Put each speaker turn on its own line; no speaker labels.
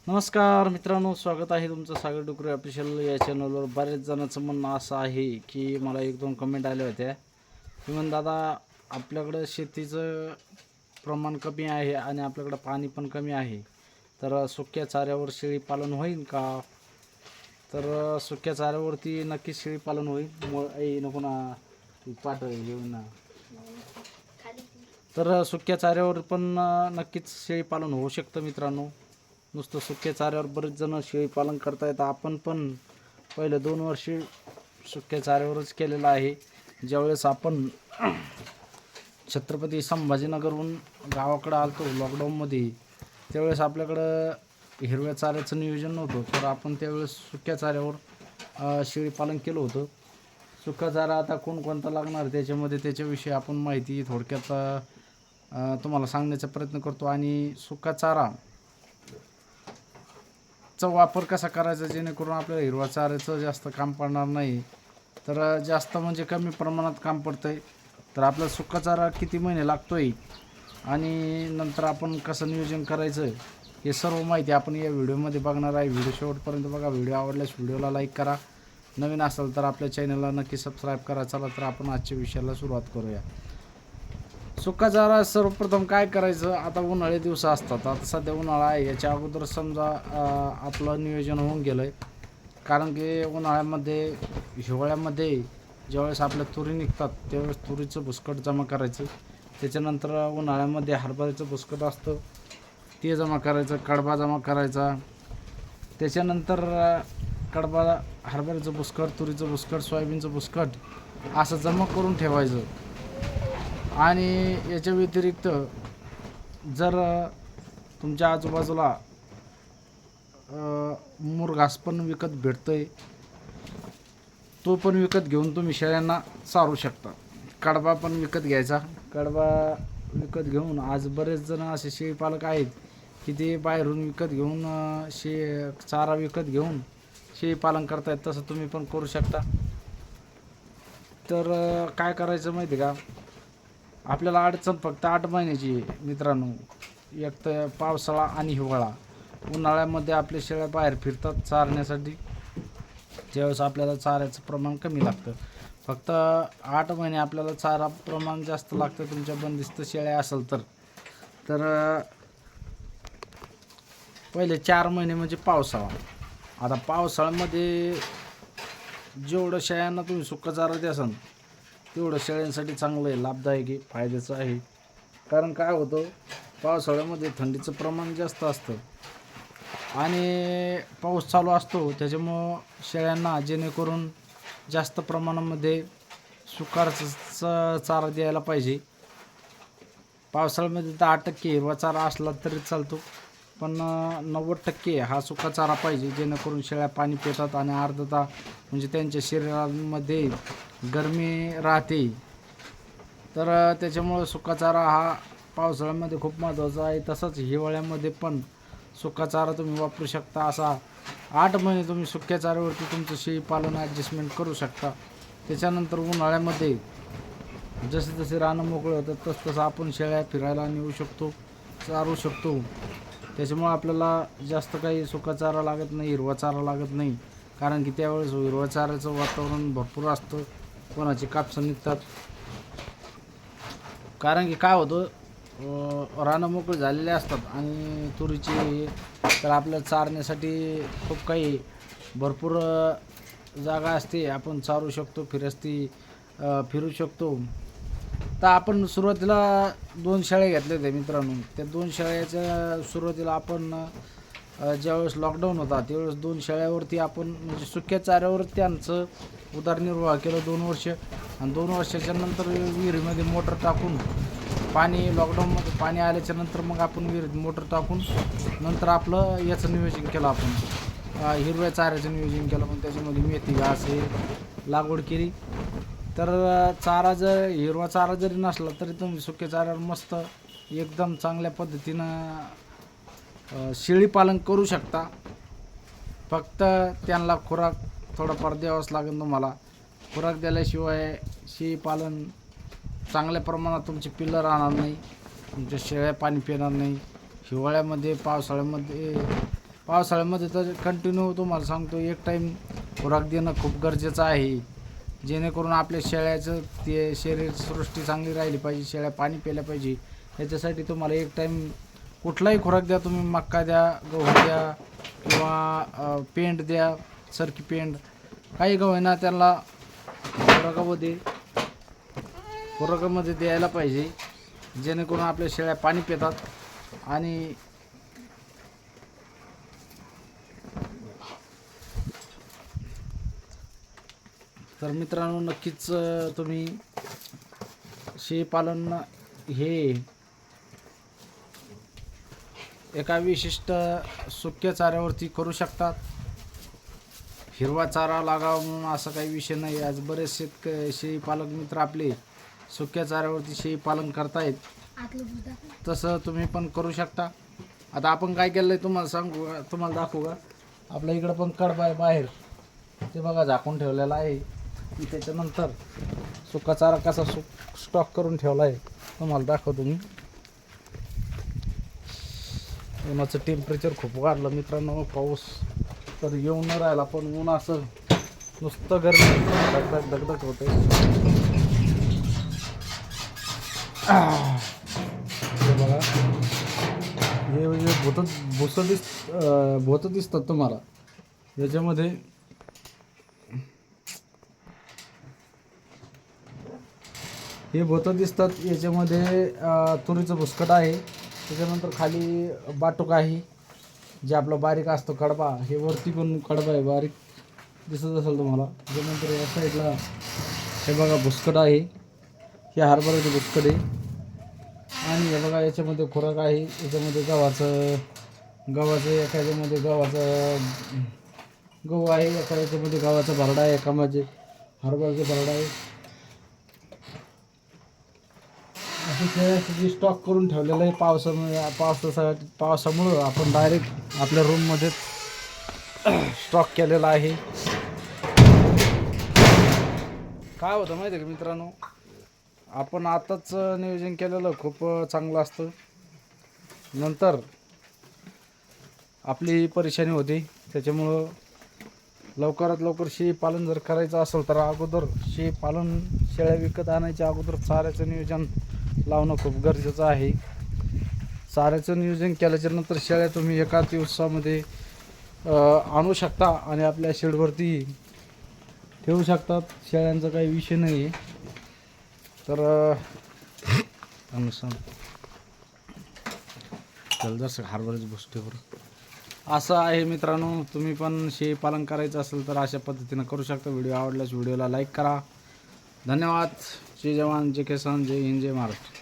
नमस्कार मित्रांनो, स्वागत आहे तुमचं सागर डुकरे ऑफिशियल या चॅनलवर. बरेच जणांचं म्हणणं असं आहे की मला एक दोन कमेंट आल्या होत्या की म्हण दादा आपल्याकडं शेतीचं प्रमाण कमी आहे आणि आपल्याकडं पाणी पण कमी आहे, तर सुक्या चाऱ्यावर शेळी पालन होईल का? तर सुक्या चाऱ्यावरती नक्कीच शेळी पालन होईल. नको ना पाठ घेऊन ना. तर सुक्या चाऱ्यावर पण नक्कीच शेळी पालन होऊ शकतं मित्रांनो. नुसतं सुक्या चाऱ्यावर बरेच जण शेळी पालन करतायत. आपण पण पहिले 2 वर्षे सुक्या चाऱ्यावरच केलेलं आहे. ज्यावेळेस आपण छत्रपती संभाजीनगरहून गावाकडं आलतो लॉकडाऊनमध्ये, त्यावेळेस आपल्याकडं हिरव्या चाऱ्याचं नियोजन नव्हतं, तर आपण त्यावेळेस सुक्या चाऱ्यावर शेळी पालन केलं होतं. सुका चारा आता कोणकोणता लागणार त्याच्याविषयी आपण माहिती थोडक्यात तुम्हाला सांगण्याचा प्रयत्न करतो. आणि सुका चारा चा वापर कसा करायचा जेणेकरून आपल्याला हिरवा चाऱ्याचं जास्त काम पडणार नाही, तर जास्त म्हणजे कमी प्रमाणात काम पडतं आहे. तर आपला सुका चारा किती महिने लागतो आहे आणि नंतर आपण कसं नियोजन करायचं हे सर्व माहिती आपण या व्हिडिओमध्ये बघणार आहे. व्हिडिओ शेवटपर्यंत बघा. व्हिडिओ आवडल्यास व्हिडिओला लाईक करा. नवीन असाल तर आपल्या चॅनलला नक्की सबस्क्राईब करा. चला तर आपण आजच्या विषयाला सुरुवात करूया. सुका चारा सर्वप्रथम काय करायचं, आता उन्हाळे दिवस असतात, आता सध्या उन्हाळा आहे, याच्या अगोदर समजा आपलं नियोजन होऊन गेलं आहे. कारण की उन्हाळ्यामध्ये हिवाळ्यामध्ये ज्यावेळेस आपल्या तुरी निघतात त्यावेळेस तुरीचं भुसकट जमा करायचं. त्याच्यानंतर उन्हाळ्यामध्ये हरभऱ्याचं भुसकट असतं ते जमा करायचं, कडबा जमा करायचा. त्याच्यानंतर कडबा, हरभऱ्याचं भुसकट, तुरीचं भुसकट, सोयाबीनचं भुसकट असं जमा करून ठेवायचं. आणि याच्या व्यतिरिक्त जर तुमच्या आजूबाजूला मुरघास पण विकत भेटतो आहे, तो पण विकत घेऊन तुम्ही शेळ्यांना चारू शकता. कडबा पण विकत घ्यायचा. कडबा विकत घेऊन आज बरेच जण असे शेळीपालक आहेत की ते बाहेरून विकत घेऊन चारा विकत घेऊन शेळीपालन करतायत. तसं तुम्ही पण करू शकता. तर काय करायचं माहिती का, आपल्याला अडचण फक्त 8 महिन्याची आहे मित्रांनो. एक तर पावसाळा आणि हिवाळा. उन्हाळ्यामध्ये आपल्या शेळ्या बाहेर फिरतात चारण्यासाठी, ज्यावेळेस आपल्याला चाऱ्याचं प्रमाण कमी लागतं. फक्त 8 महिने आपल्याला चारा प्रमाण जास्त लागतं तुमच्या बंदिस्त शेळ्या असेल तर. पहिले 4 महिने म्हणजे पावसाळा. आता पावसाळ्यामध्ये जेवढं शेळ्यांना तुम्ही सुका चारा द्याल तेवढं शेळ्यांसाठी चांगलं आहे, लाभदायक आहे, फायद्याचं आहे. कारण काय होतं, पावसाळ्यामध्ये थंडीचं प्रमाण जास्त असतं आणि पाऊस चालू असतो, त्याच्यामुळं शेळ्यांना जेणेकरून जास्त प्रमाणामध्ये सुकाचं चारा द्यायला पाहिजे. पावसाळ्यामध्ये 10% हिरवा चारा असला तरी चालतो, पण 90% हा सुका चारा पाहिजे, जेणेकरून शेळ्या पाणी पितात आणि आर्द्रता म्हणजे त्यांच्या शरीरामध्ये गरमी राहते. तर त्याच्यामुळं सुका चारा हा पावसाळ्यामध्ये खूप महत्त्वाचा आहे. तसंच हिवाळ्यामध्ये पण सुका चारा तुम्ही वापरू शकता. असा 8 महिने तुम्ही सुक्या चाऱ्यावरती तुमचं शेळी पालन ॲडजस्टमेंट करू शकता. त्याच्यानंतर उन्हाळ्यामध्ये जसे जसे रानं मोकळे होतात तसं आपण शेळ्या फिरायला नेऊ शकतो, चारू शकतो. त्याच्यामुळं आपल्याला जास्त काही सुका चारा लागत नाही, हिरवा चारा लागत नाही. कारण की त्यावेळेस हिरवा चाऱ्याचं वातावरण भरपूर असतं, कोणाचे कापसं निघतात. कारण की काय होतं, रानं मोकळे झालेले असतात आणि तुरीची, तर आपल्याला चारण्यासाठी खूप काही भरपूर जागा असते, आपण चारू शकतो, फिरू शकतो. तर आपण सुरुवातीला 2 शेळ्या घेतल्या होत्या मित्रांनो. त्या 2 शेळ्याच्या सुरुवातीला आपण ज्यावेळेस लॉकडाऊन होता त्यावेळेस 2 शेळ्यावरती आपण म्हणजे सुक्या चाऱ्यावर त्यांचं उदरनिर्वाह केलं 2 वर्ष. आणि 2 वर्षाच्या नंतर विहिरीमध्ये मोटर टाकून लॉकडाऊनमध्ये पाणी आल्याच्या नंतर मग आपण विहिरीत मोटर टाकून नंतर आपलं याचं नियोजन केलं. आपण हिरव्या चाऱ्याचं नियोजन केलं. मग त्याच्यामध्ये मेथी घास हे लागवड केली. तर हिरवा चारा जरी नसला तरी तुम्ही सुक्या चाऱ्यावर मस्त एकदम चांगल्या पद्धतीनं शेळी पालन करू शकता. फक्त त्यांना खुराक थोडाफार द्यावाच लागेल तुम्हाला. खुराक दिल्याशिवाय शेळी पालन चांगल्या प्रमाणात तुमची पिल्लं राहणार नाही, तुमच्या शेळ्या पाणी पिणार नाही. हिवाळ्यामध्ये पावसाळ्यामध्ये पावसाळ्यामध्ये तर कंटिन्यू तुम्हाला सांगतो एक टाईम खुराक देणं खूप गरजेचं आहे, जेणेकरून आपल्या शेळ्याचं ते शरीरसृष्टी चांगली राहिली पाहिजे, शेळ्या पाणी प्यायला पाहिजे. याच्यासाठी तुम्हाला एक टाईम कुठलाही खुराक द्या तुम्ही, मक्का द्या, गहू द्या किंवा पेंड द्या, सरकी पेंड, काही गहू आहे ना त्यांना खुराकामध्ये द्यायला पाहिजे, जेणेकरून आपल्या शेळ्या पाणी पितात. आणि तर मित्रांनो नक्कीच तुम्ही शेळीपालन हे एका विशिष्ट सुक्या चाऱ्यावरती करू शकतात. हिरवा चारा लागावा म्हणून असा काही विषय नाही. आज बरेच शेळीपालक मित्र आपले सुक्या चाऱ्यावरती शेळीपालन करतायत, तसं तुम्ही पण करू शकता. आता आपण काय केलं आहे तुम्हाला दाखवू का. आपल्या इकडं पण कडबा आहे बाहेर, ते बघा झाकून ठेवलेला आहे. त्याच्यानंतर सुका चारा कसा स्टॉक करून ठेवला आहे तुम्हाला दाखवतो मी. उन्हाचं टेम्परेचर खूप वाढलं मित्रांनो, पाऊस तर येऊन न राहिला, पण ऊन असं नुसतं गरमी दगदग होते. बघा हे भोत दिसतात तुम्हाला. याच्यामध्ये हे भोतं दिसतात, याच्यामध्ये तुरीचं भुसकट आहे. त्याच्यानंतर खाली बाटूक आहे, जे आपला बारीक असतो कडबा. हे वरती पण कडबा आहे, बारीक दिसत असेल तुम्हाला. त्याच्यानंतर या साईडला हे बघा भुसकट आहे, हे हरभऱ्याचे भुसकट आहे. आणि हे बघा याच्यामध्ये खुराक आहे, याच्यामध्ये गव्हाचं एखाद्यामध्ये गहू आहे, एखाद्यामध्ये गव्हाचा भरडा आहे, एकामध्ये हरभऱ्याचा भरडा आहे. असं स्टॉक करून ठेवलेलं आहे. पावसामुळं आपण डायरेक्ट आपल्या रूममध्ये स्टॉक केलेला आहे. काय होतं माहिती आहे का मित्रांनो, आपण आताच नियोजन केलेलं खूप चांगलं असतं, नंतर आपली परेशानी होती. त्याच्यामुळं लवकरात लवकर शेळीपालन जर करायचं असेल तर अगोदर शेळ्या विकत आणायच्या अगोदर चाऱ्याचं नियोजन लावणं खूप गरजेचं आहे. चाऱ्याचं नियोजन केल्याच्या नंतर शेळ्या तुम्ही एका दिवसामध्ये आणू शकता आणि आपल्या शेडवरती ठेवू शकतात. शेळ्यांचा काही विषय नाही आहे. तर जसं हरभऱ्याच्या गोष्टीवर असं आहे मित्रांनो. तुम्ही पण शेळीपालन करायचं असेल तर अशा पद्धतीनं करू शकता. व्हिडिओ आवडल्यास व्हिडिओला लाईक करा. धन्यवाद. जय जवान, जय किसान, जय हिंद, जय महाराष्ट्र.